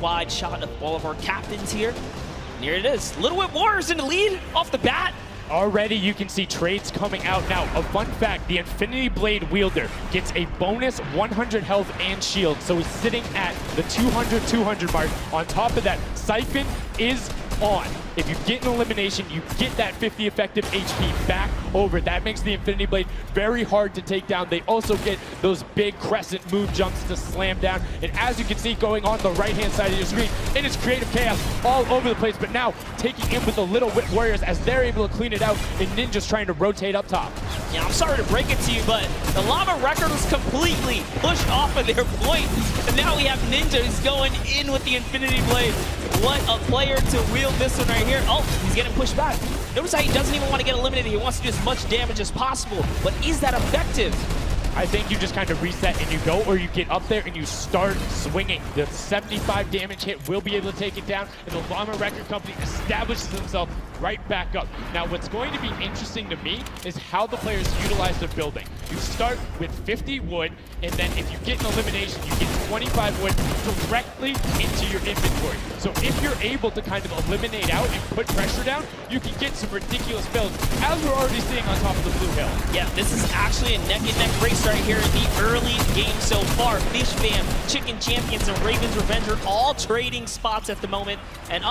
wide shot of all of our captains here. And here it is. Little Whip Warriors in the lead off the bat. Already you can see trades coming out now. A fun fact, the Infinity Blade wielder gets a bonus 100 health and shield, so he's sitting at the 200 mark. On top of that, Siphon is on. If you get an elimination, you get that 50 effective HP back over. That makes the Infinity Blade very hard to take down. They also get those big crescent move jumps to slam down. And as you can see going on the right-hand side of your screen, it is creative chaos all over the place. But now taking in with the Little Whip Warriors as they're able to clean it out, and Ninja's trying to rotate up top. Yeah, I'm sorry to break it to you, but the Llama record was completely pushed off of their point. And now we have Ninja who's going in with the Infinity Blade. What a player to wield this one right here. Oh, he's getting pushed back. Notice how he doesn't even want to get eliminated. He wants to do as much damage as possible. But is that effective? I think you just kind of reset and you go, or you get up there and you start swinging. The 75 damage hit will be able to take it down, and the Llama Record Company establishes themselves right back up. Now, what's going to be interesting to me is how the players utilize their building. You start with 50 wood, and then if you get an elimination, you get 25 wood directly into your inventory. So if you're able to kind of eliminate out and put pressure down, you can get some ridiculous builds, as we're already seeing on top of the blue hill. Yeah, this is actually a neck-and-neck race right here in the early game so far. Fish Fam, Chicken Champions, and Raven's Revenge are all trading spots at the moment. And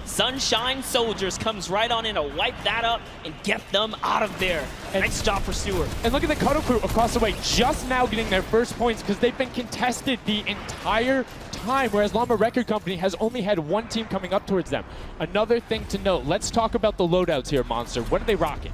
Sunshine Soldiers comes right on in to wipe that up and get them out of there. And nice job for Stewart. And look at the Cuddle Crew across the way, just now getting their first points because they've been contested the entire time, whereas Llama Record Company has only had one team coming up towards them. Another thing to note, let's talk about the loadouts here, Monster. What are they rocking?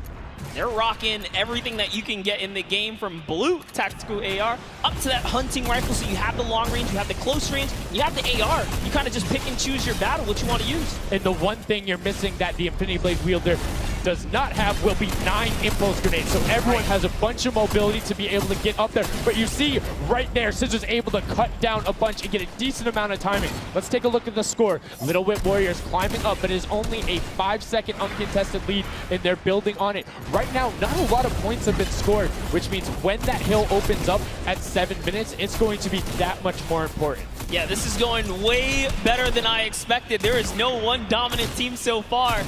They're rocking everything that you can get in the game, from blue tactical AR up to that hunting rifle. So you have the long range, you have the close range, you have the AR. You kind of just pick and choose your battle, what you want to use. And the one thing you're missing that the Infinity Blade wielder does not have will be 9 impulse grenades. So everyone has a bunch of mobility to be able to get up there. But you see right there, Scissors able to cut down a bunch and get a decent amount of timing. Let's take a look at the score. Little Whip Warriors climbing up, but it is only a 5-second uncontested lead, and they're building on it. Right now, not a lot of points have been scored, which means when that hill opens up at 7 minutes, it's going to be that much more important. Yeah, this is going way better than I expected. There is no one dominant team so far,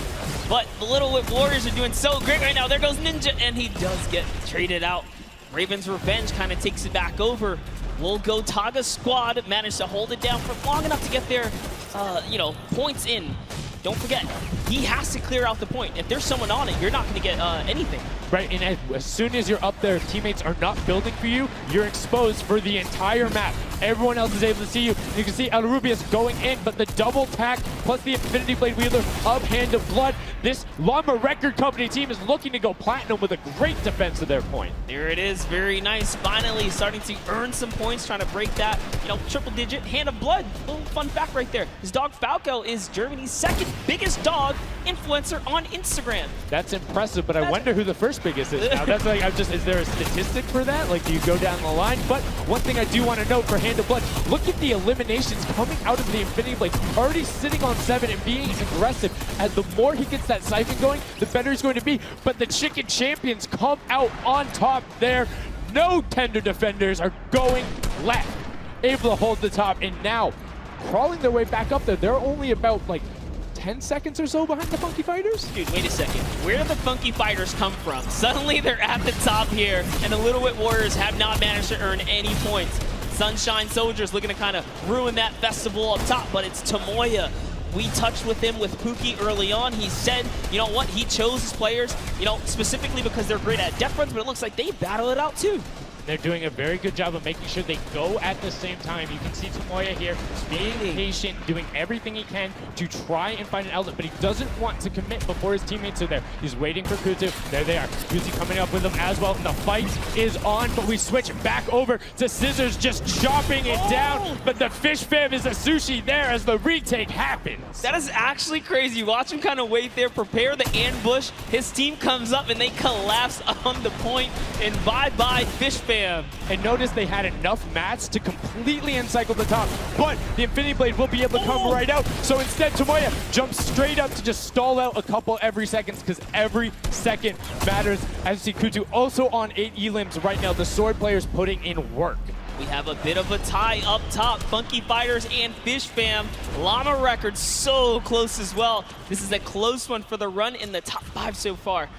but the Little Whip Warriors are doing so great right now. There goes Ninja, and he does get traded out. Raven's Revenge kind of takes it back over. We'll go Taga squad, managed to hold it down for long enough to get their, points in. Don't forget, he has to clear out the point. If there's someone on it, you're not going to get anything. Right, and as soon as you're up there, if teammates are not building for you, you're exposed for the entire map. Everyone else is able to see you. You can see El Rubius going in, but the double tack plus the Infinity Blade wielder of Hand of Blood. This Llama Record Company team is looking to go platinum with a great defense of their point. There it is, very nice. Finally starting to earn some points, trying to break that, triple digit. Hand of Blood, little fun fact right there. His dog Falco is Germany's second biggest dog influencer on Instagram. That's impressive, but I wonder who the first biggest is now. That's like, is there a statistic for that? Like, do you go down the line? But one thing I do want to note for Hand of Blood, look at the eliminations coming out of the Infinity Blade. Already sitting on 7 and being aggressive. And the more he gets that siphon going, the better he's going to be. But the Chicken Champions come out on top there. No tender defenders are going left. Able to hold the top, and now crawling their way back up there. They're only about, 10 seconds or so behind the Funky Fighters? Dude, wait a second. Where did the Funky Fighters come from? Suddenly they're at the top here, and the Little Whip Warriors have not managed to earn any points. Sunshine Soldiers looking to kind of ruin that festival up top, but it's Tomoya. We touched with him with Pookie early on. He said, you know what, he chose his players, specifically because they're great at depth runs, but it looks like they battle it out too. They're doing a very good job of making sure they go at the same time. You can see Tomoya here being patient, doing everything he can to try and find an outlet, but he doesn't want to commit before his teammates are there. He's waiting for Kutu. There they are. Kuzi coming up with them as well. The fight is on, but we switch back over to Scissors just chopping it down, but the Fish Fam is a sushi there as the retake happens. That is actually crazy. Watch him kind of wait there, prepare the ambush. His team comes up and they collapse on the point, and bye-bye Fish Fam. And notice they had enough mats to completely encircle the top, but the Infinity Blade will be able to come right out. So instead, Tomoya jumps straight up to just stall out a couple every seconds, because every second matters. As you see Kutu also on 8 elims right now. The sword players putting in work. We have a bit of a tie up top. Funky Fighters and Fish Fam. Llama Records so close as well. This is a close one for the run in the top 5 so far.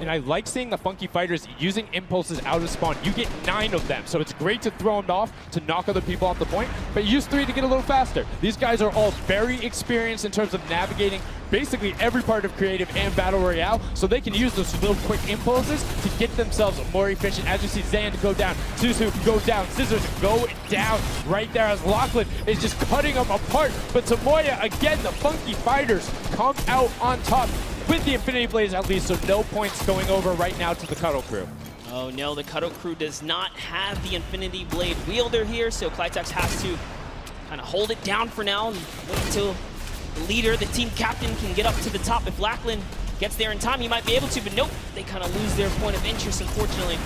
And I like seeing the Funky Fighters using impulses out of spawn. You get 9 of them, so it's great to throw them off to knock other people off the point, but use 3 to get a little faster. These guys are all very experienced in terms of navigating basically every part of creative and battle royale, so they can use those little quick impulses to get themselves more efficient. As you see Zand go down, Suzu go down, Scissors go down right there as Lachlan is just cutting them apart. But Tomoya, again, the Funky Fighters come out on top with the Infinity Blades at least, so no points going over right now to the Cuddle Crew. Oh no, the Cuddle Crew does not have the Infinity Blade wielder here, so Clitex has to kind of hold it down for now and wait until the leader, the team captain, can get up to the top. If Lachlan gets there in time, he might be able to, but nope, they kind of lose their point of interest, unfortunately.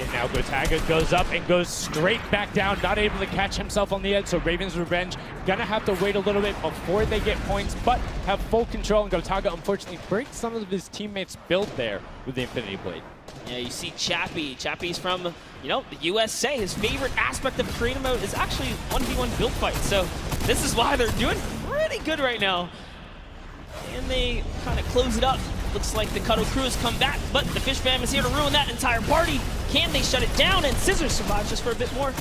And now Gotaga goes up and goes straight back down, not able to catch himself on the edge, so Raven's Revenge gonna have to wait a little bit before they get points, but have full control, and Gotaga unfortunately breaks some of his teammates' build there with the Infinity Blade. Yeah, you see Chappie. Chappie's from, you know, the USA. His favorite aspect of creative mode is actually 1v1 build fight, so this is why they're doing pretty good right now. And they kind of close it up. Looks like the Cuddle Crew has come back, but the Fish Fam is here to ruin that entire party. Can they shut it down? And Scissors survives just for a bit more.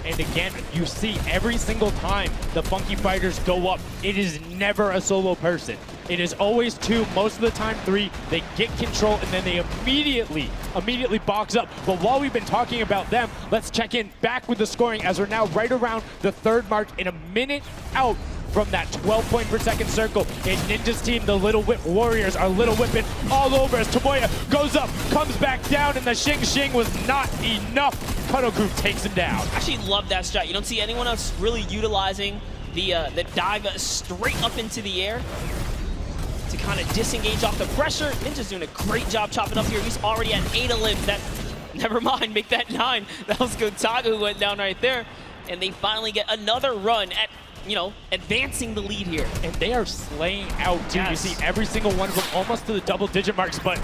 And again, you see every single time the Funky Fighters go up, it is never a solo person. It is always 2, most of the time 3. They get control and then they immediately box up. But while we've been talking about them, let's check in back with the scoring as we're now right around the 3rd mark in a minute out from that 12 point per second circle. And Ninja's team, the Little Whip Warriors, are Little Whipping all over as Tomoya goes up, comes back down, and the Xing Xing was not enough. Cuddle Crew takes him down. I actually love that shot. You don't see anyone else really utilizing the dive straight up into the air to kind of disengage off the pressure. Ninja's doing a great job chopping up here. He's already at 8 of limbs. That, never mind, make that 9. That was Gotaga who went down right there. And they finally get another run at, you know, advancing the lead here. And they are slaying out, too. Yes. You see every single one of them almost to the double-digit marks. But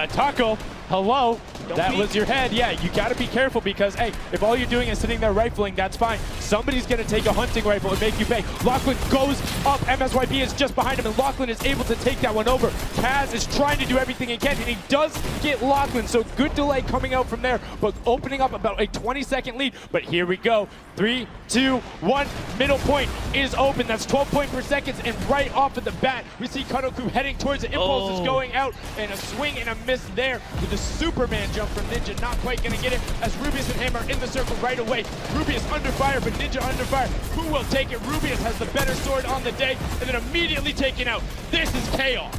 Taco, hello, that was your head. Yeah, you got to be careful because, hey, if all you're doing is sitting there rifling, that's fine. Somebody's going to take a hunting rifle and make you pay. Lachlan goes up. MSYP is just behind him, and Lachlan is able to take that one over. Kaz is trying to do everything he can, and he does get Lachlan. So good delay coming out from there, but opening up about a 20-second lead. But here we go. 3, 2, 1. Middle point is open. That's 12 point per second, and right off of the bat, we see Cuddle Crew heading towards it. Impulse is going out, and a swing and a miss there with the Superman jump from Ninja. Not quite going to get it as Rubius and Hammer in the circle right away. Rubius under fire, but Ninja under fire. Who will take it? Rubius has the better sword on the day, and then immediately taken out. This is chaos.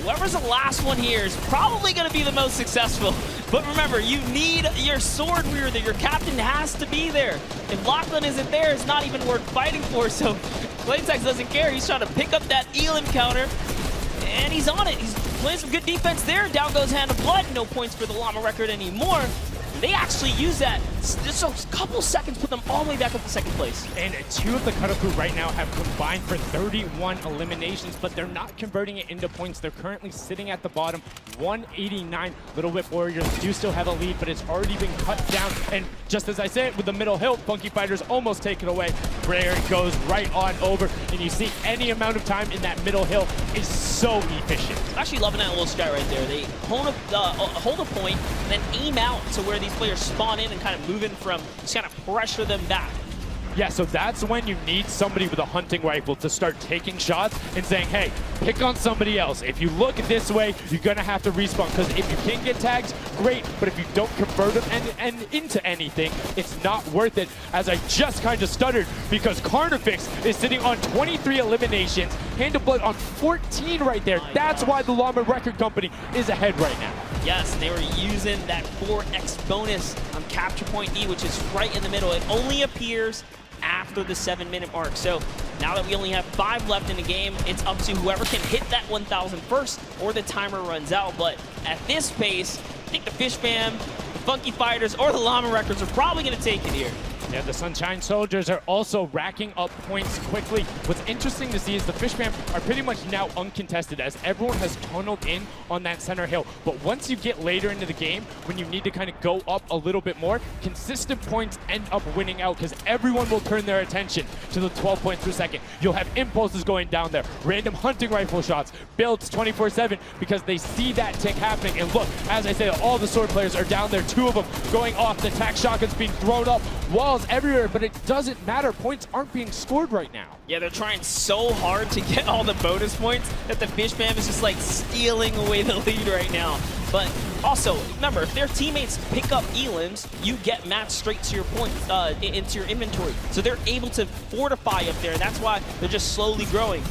Whoever's the last one here is probably going to be the most successful. But remember, you need your sword wielder. Your captain has to be there. If Lachlan isn't there, it's not even worth fighting for. So Clitex doesn't care. He's trying to pick up that Elim counter, and he's on it. He's playing some good defense there. Down goes Hand of Blood. No points for the Llama record anymore. They actually use that. Just a couple seconds put them all the way back up to 2nd place. And 2 of the Cuddle Crew right now have combined for 31 eliminations, but they're not converting it into points. They're currently sitting at the bottom, 189. Little Whip Warriors do still have a lead, but it's already been cut down. And just as I said, with the middle hill, Funky Fighters almost take it away. Brer goes right on over, and you see any amount of time in that middle hill is so efficient. I'm actually loving that little strat right there. They hold a point, and then aim out to where these players spawn in and kind of move in from, just kind of pressure them back. Yeah, so that's when you need somebody with a hunting rifle to start taking shots and saying, hey, pick on somebody else. If you look this way, you're going to have to respawn, because if you can get tags, great, but if you don't convert them into anything, it's not worth it. As I just kind of stuttered, because Carnifex is sitting on 23 eliminations, Hand of Blood on 14 right there. That's why the Llama Record Company is ahead right now. Yes, they were using that 4x bonus on Capture Point D, which is right in the middle. It only appears after the 7-minute mark. So now that we only have 5 left in the game, it's up to whoever can hit that 1,000 first or the timer runs out. But at this pace, I think the Fish Fam, the Funky Fighters, or the Llama Records are probably going to take it here. Yeah, the Sunshine Soldiers are also racking up points quickly. What's interesting to see is the Fish Fam are pretty much now uncontested as everyone has tunneled in on that center hill. But once you get later into the game, when you need to kind of go up a little bit more, consistent points end up winning out because everyone will turn their attention to the 12 points per second. You'll have impulses going down there, random hunting rifle shots, builds 24/7 because they see that tick happening. And look, as I said, all the sword players are down there, 2 of them going off, the attack shotguns being thrown up, walls everywhere, but it doesn't matter. Points aren't being scored right now. Yeah, they're trying so hard to get all the bonus points that the Fish Fam is just like stealing away the lead right now. But also, remember, if their teammates pick up elims, you get matched straight to your points, into your inventory. So they're able to fortify up there. That's why they're just slowly growing.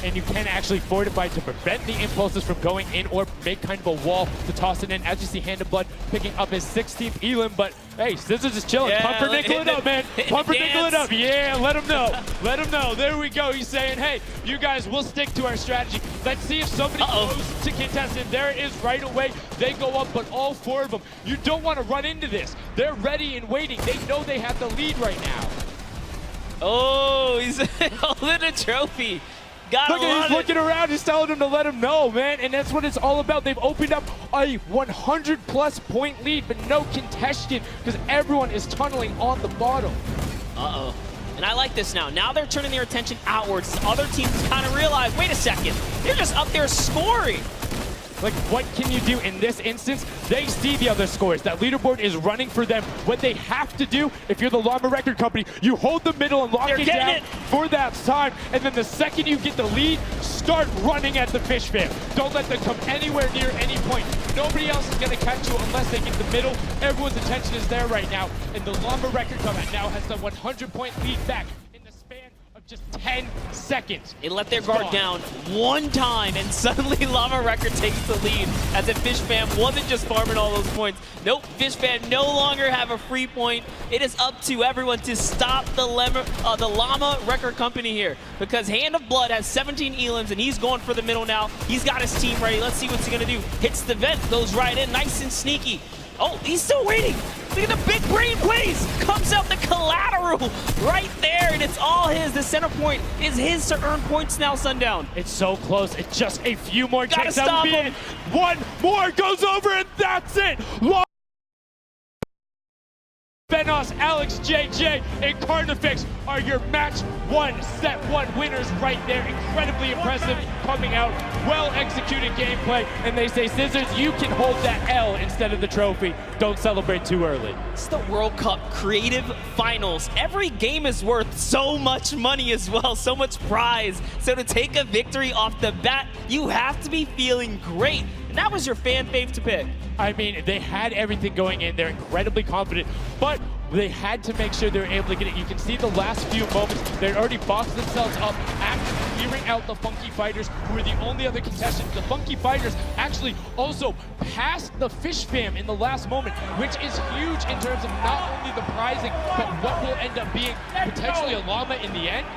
And you can actually fortify to prevent the impulses from going in or make kind of a wall to toss it in. As you see, Hand of Blood picking up his 16th elim, but hey, Scissors is chilling. Yeah, Pumpernickel it up, man. Pumpernickel it up. Yeah, let him know. Let him know. There we go. He's saying, hey, you guys, we'll stick to our strategy. Let's see if somebody goes to contestant. There it is right away. They go up, but all 4 of them, you don't want to run into this. They're ready and waiting. They know they have the lead right now. Oh, he's holding a trophy. Look at he's looking around, he's telling him to let him know, man, and that's what it's all about. They've opened up a 100+ point lead, but no contested because everyone is tunneling on the bottom. Uh-oh. And I like this now. Now they're turning their attention outwards. The other teams kind of realize, wait a second, they're just up there scoring. Like, what can you do in this instance? They see the other scores. That leaderboard is running for them. What they have to do, if you're the Llama Record Company, you hold the middle and lock it down for that time. And then the second you get the lead, start running at the Fish Fam. Don't let them come anywhere near any point. Nobody else is going to catch you unless they get the middle. Everyone's attention is there right now. And the Llama Record Company now has the 100-point lead back in the span of just 10 seconds. They let their guard down one time, and suddenly Llama Record takes the lead as the Fish Fam wasn't just farming all those points. Nope, Fish Fam no longer have a free point. It is up to everyone to stop the Llama Record Company here because Hand of Blood has 17 elims, and he's going for the middle now. He's got his team ready. Let's see what's he going to do. Hits the vent, goes right in, nice and sneaky. Oh, he's still waiting. Look at the big brain plays. Comes out the collateral right there, and it's all his. The center point is his to earn points now, Sundown. It's so close. It's just a few more Gotta checks. stop him. One more goes over, and that's it. Venos, Alex, JJ, and Carnifex are your match 1, set 1 winners right there. Incredibly impressive coming out. Well-executed gameplay. And they say, Scissors, you can hold that L instead of the trophy. Don't celebrate too early. It's the World Cup Creative Finals. Every game is worth so much money as well, so much prize. So to take a victory off the bat, you have to be feeling great. And that was your fan fave to pick. I mean, they had everything going in. They're incredibly confident, but they had to make sure they were able to get it. You can see the last few moments, they'd already boxed themselves up after clearing out the Funky Fighters, who were the only other contestants. The Funky Fighters actually also passed the Fish Fam in the last moment, which is huge in terms of not only the prizing, but what will end up being potentially a llama in the end.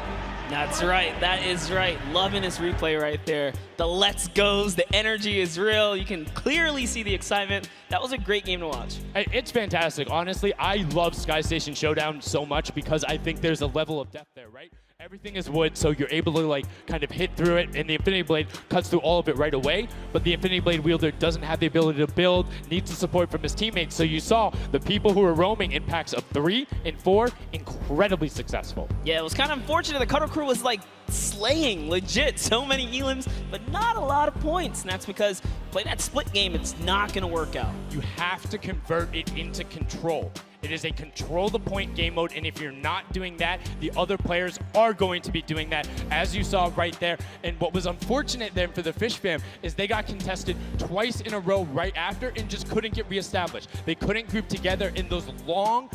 That's right. That is right. Loving this replay right there. The let's goes, the energy is real. You can clearly see the excitement. That was a great game to watch. It's fantastic. Honestly, I love Sky Station Showdown so much because I think there's a level of depth there, right? Everything is wood, so you're able to like kind of hit through it, and the Infinity Blade cuts through all of it right away, but the Infinity Blade wielder doesn't have the ability to build, needs the support from his teammates. So you saw the people who were roaming in packs of 3 and 4, incredibly successful. Yeah, it was kind of unfortunate. The Cutter Crew was like slaying, legit, so many elims, but not a lot of points, and that's because play that split game, it's not going to work out. You have to convert it into control. It is a control the point game mode, and if you're not doing that, the other players are going to be doing that, as you saw right there. And what was unfortunate then for the Fish Fam is they got contested twice in a row right after and just couldn't get reestablished. They couldn't group together in those long